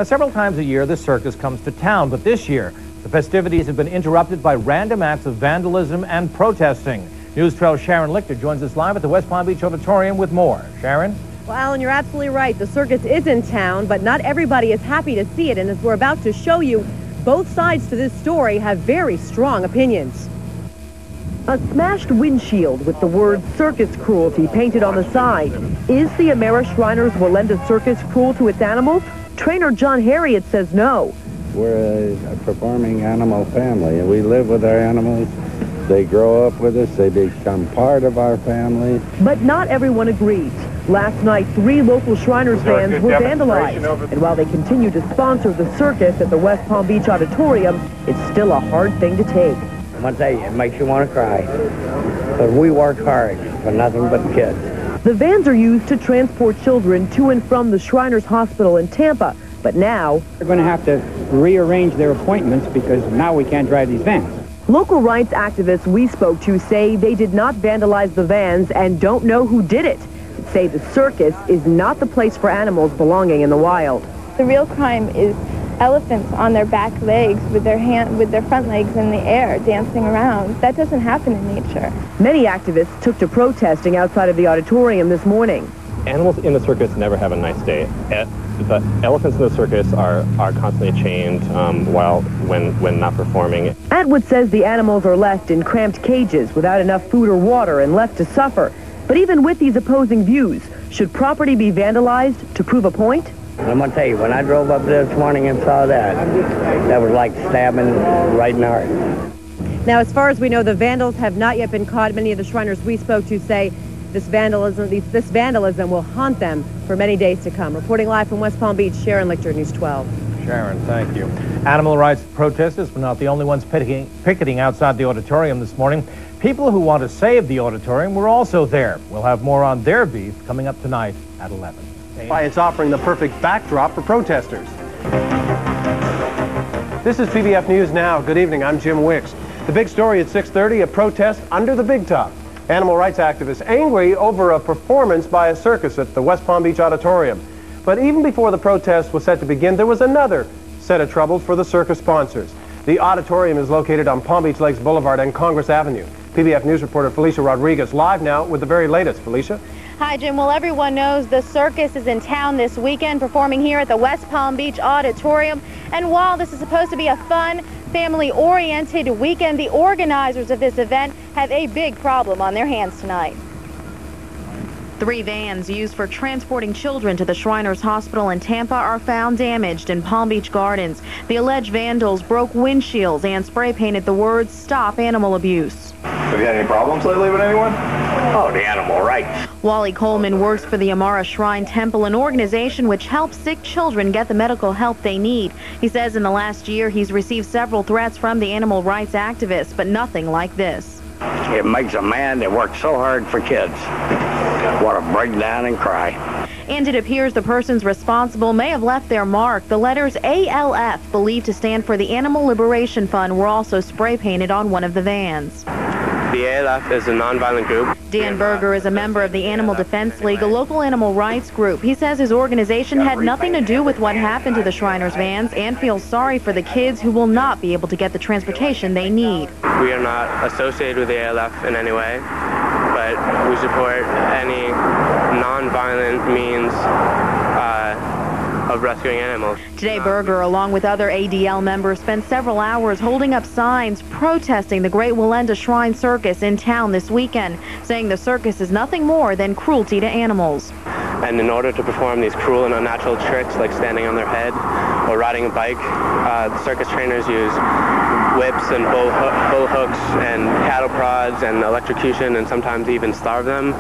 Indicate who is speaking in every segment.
Speaker 1: Now, several times a year, the circus comes to town, but this year, the festivities have been interrupted by random acts of vandalism and protesting. News 12's Sharon Lichter joins us live at the West Palm Beach Auditorium with more. Sharon?
Speaker 2: Well, Alan, you're absolutely right. The circus is in town, but not everybody is happy to see it. And as we're about to show you, both sides to this story have very strong opinions. A smashed windshield with the word circus cruelty painted on the side. Is the Amerishriners Wallenda Circus cruel to its animals? Trainer John Harriet says no.
Speaker 3: We're a performing animal family, and we live with our animals. They grow up with us. They become part of our family.
Speaker 2: But not everyone agrees. Last night, 3 local Shriners vans were vandalized. And while they continue to sponsor the circus at the West Palm Beach Auditorium, it's still a hard thing to take.
Speaker 4: I'm going to tell you, it makes you want to cry. But we work hard for nothing but the kids.
Speaker 2: The vans are used to transport children to and from the Shriners Hospital in Tampa. But now,
Speaker 5: they're going to have to rearrange their appointments because now we can't drive these vans.
Speaker 2: Local rights activists we spoke to say they did not vandalize the vans and don't know who did it. They say the circus is not the place for animals belonging in the wild.
Speaker 6: The real crime is elephants on their back legs with their front legs in the air dancing around. That doesn't happen in nature.
Speaker 2: Many activists took to protesting outside of the auditorium this morning.
Speaker 7: Animals in the circus never have a nice day. The elephants in the circus are constantly chained when not performing.
Speaker 2: Atwood says the animals are left in cramped cages without enough food or water and left to suffer. But even with these opposing views, should property be vandalized to prove a point?
Speaker 4: I'm going to tell you, when I drove up this morning and saw that, that was like stabbing right in the heart.
Speaker 2: Now, as far as we know, the vandals have not yet been caught. Many of the Shriners we spoke to say this vandalism will haunt them for many days to come. Reporting live from West Palm Beach, Sharon Lichter, News 12.
Speaker 1: Sharon, thank you. Animal rights protesters were not the only ones picketing outside the auditorium this morning. People who want to save the auditorium were also there. We'll have more on their beef coming up tonight at 11.
Speaker 8: Why it's offering the perfect backdrop for protesters. This is PBF News Now. Good evening, I'm Jim Wicks. The big story at 6:30, a protest under the big top. Animal rights activists angry over a performance by a circus at the West Palm Beach Auditorium. But even before the protest was set to begin, there was another set of troubles for the circus sponsors. The auditorium is located on Palm Beach Lakes Boulevard and Congress Avenue. PBF News reporter Felicia Rodriguez live now with the very latest. Felicia?
Speaker 9: Hi, Jim. Well, everyone knows the circus is in town this weekend, performing here at the West Palm Beach Auditorium. And while this is supposed to be a fun, family-oriented weekend, the organizers of this event have a big problem on their hands tonight. 3 vans used for transporting children to the Shriners Hospital in Tampa are found damaged in Palm Beach Gardens. The alleged vandals broke windshields and spray painted the words, "Stop Animal Abuse."
Speaker 10: Have you had any problems lately with anyone?
Speaker 4: Oh, the animal rights.
Speaker 9: Wally Coleman works for the Amara Shrine Temple, an organization which helps sick children get the medical help they need. He says in the last year he's received several threats from the animal rights activists, but nothing like this.
Speaker 4: It makes a man that works so hard for kids want to break down and cry.
Speaker 9: And it appears the persons responsible may have left their mark. The letters ALF, believed to stand for the Animal Liberation Fund, were also spray painted on one of the vans.
Speaker 7: The ALF is a nonviolent group.
Speaker 9: Dan Berger is a member of the Animal Defense League, a local animal rights group. He says his organization had nothing to do with what happened to the Shriners vans and feels sorry for the kids who will not be able to get the transportation they need.
Speaker 7: We are not associated with the ALF in any way, but we support any nonviolent means of rescuing animals.
Speaker 9: Today, Berger, along with other ADL members, spent several hours holding up signs protesting the Great Wallenda Shrine Circus in town this weekend, saying the circus is nothing more than cruelty to animals.
Speaker 7: And in order to perform these cruel and unnatural tricks like standing on their head or riding a bike, the circus trainers use whips and bull hooks and cattle prods and electrocution and sometimes even starve them.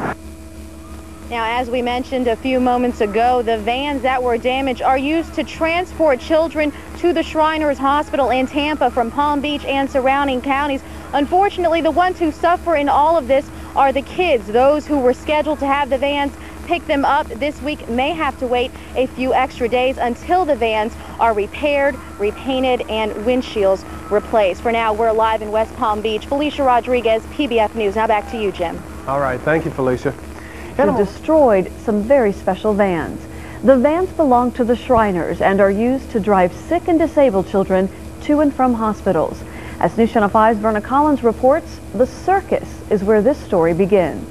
Speaker 9: Now, as we mentioned a few moments ago, the vans that were damaged are used to transport children to the Shriners Hospital in Tampa from Palm Beach and surrounding counties. Unfortunately, the ones who suffer in all of this are the kids. Those who were scheduled to have the vans pick them up this week may have to wait a few extra days until the vans are repaired, repainted, and windshields replaced. For now, we're live in West Palm Beach. Felicia Rodriguez, PBF News. Now back to you, Jim.
Speaker 8: All right, thank you, Felicia.
Speaker 2: Destroyed some very special vans. The vans belong to the Shriners and are used to drive sick and disabled children to and from hospitals. As News Channel 5's Verna Collins reports, the circus is where this story begins.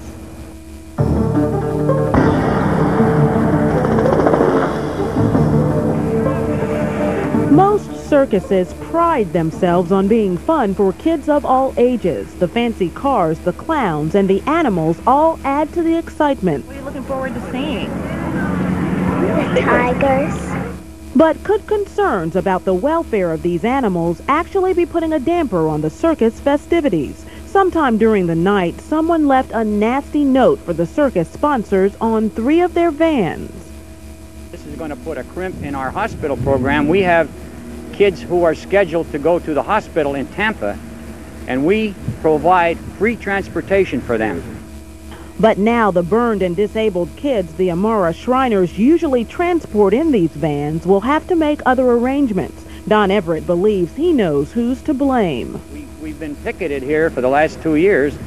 Speaker 11: Most circuses pride themselves on being fun for kids of all ages. The fancy cars, the clowns, and the animals all add to the excitement.
Speaker 9: What are you looking forward to seeing?
Speaker 12: Tigers.
Speaker 11: But could concerns about the welfare of these animals actually be putting a damper on the circus festivities? Sometime during the night, someone left a nasty note for the circus sponsors on 3 of their vans.
Speaker 5: This is going to put a crimp in our hospital program. We have kids who are scheduled to go to the hospital in Tampa, and we provide free transportation for them.
Speaker 11: But now the burned and disabled kids the Amara Shriners usually transport in these vans will have to make other arrangements. Don Everett believes he knows who's to blame.
Speaker 5: We've been picketed here for the last 2 years,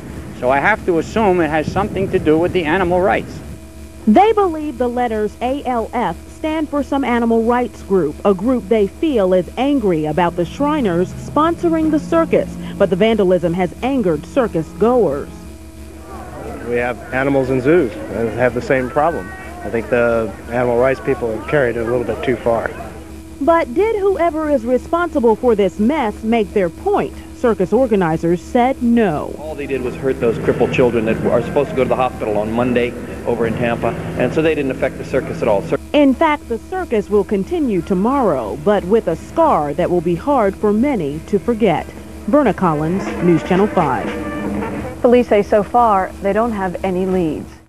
Speaker 5: so I have to assume it has something to do with the animal rights.
Speaker 11: They believe the letters ALF stand for some animal rights group, a group they feel is angry about the Shriners sponsoring the circus. But the vandalism has angered circus goers.
Speaker 13: We have animals in zoos and have the same problem. I think the animal rights people have carried it a little bit too far.
Speaker 11: But did whoever is responsible for this mess make their point? Circus organizers said no.
Speaker 14: All they did was hurt those crippled children that are supposed to go to the hospital on Monday over in Tampa, and so they didn't affect the circus at all.
Speaker 11: In fact, the circus will continue tomorrow, but with a scar that will be hard for many to forget. Verna Collins, News Channel 5.
Speaker 2: Police say so far they don't have any leads.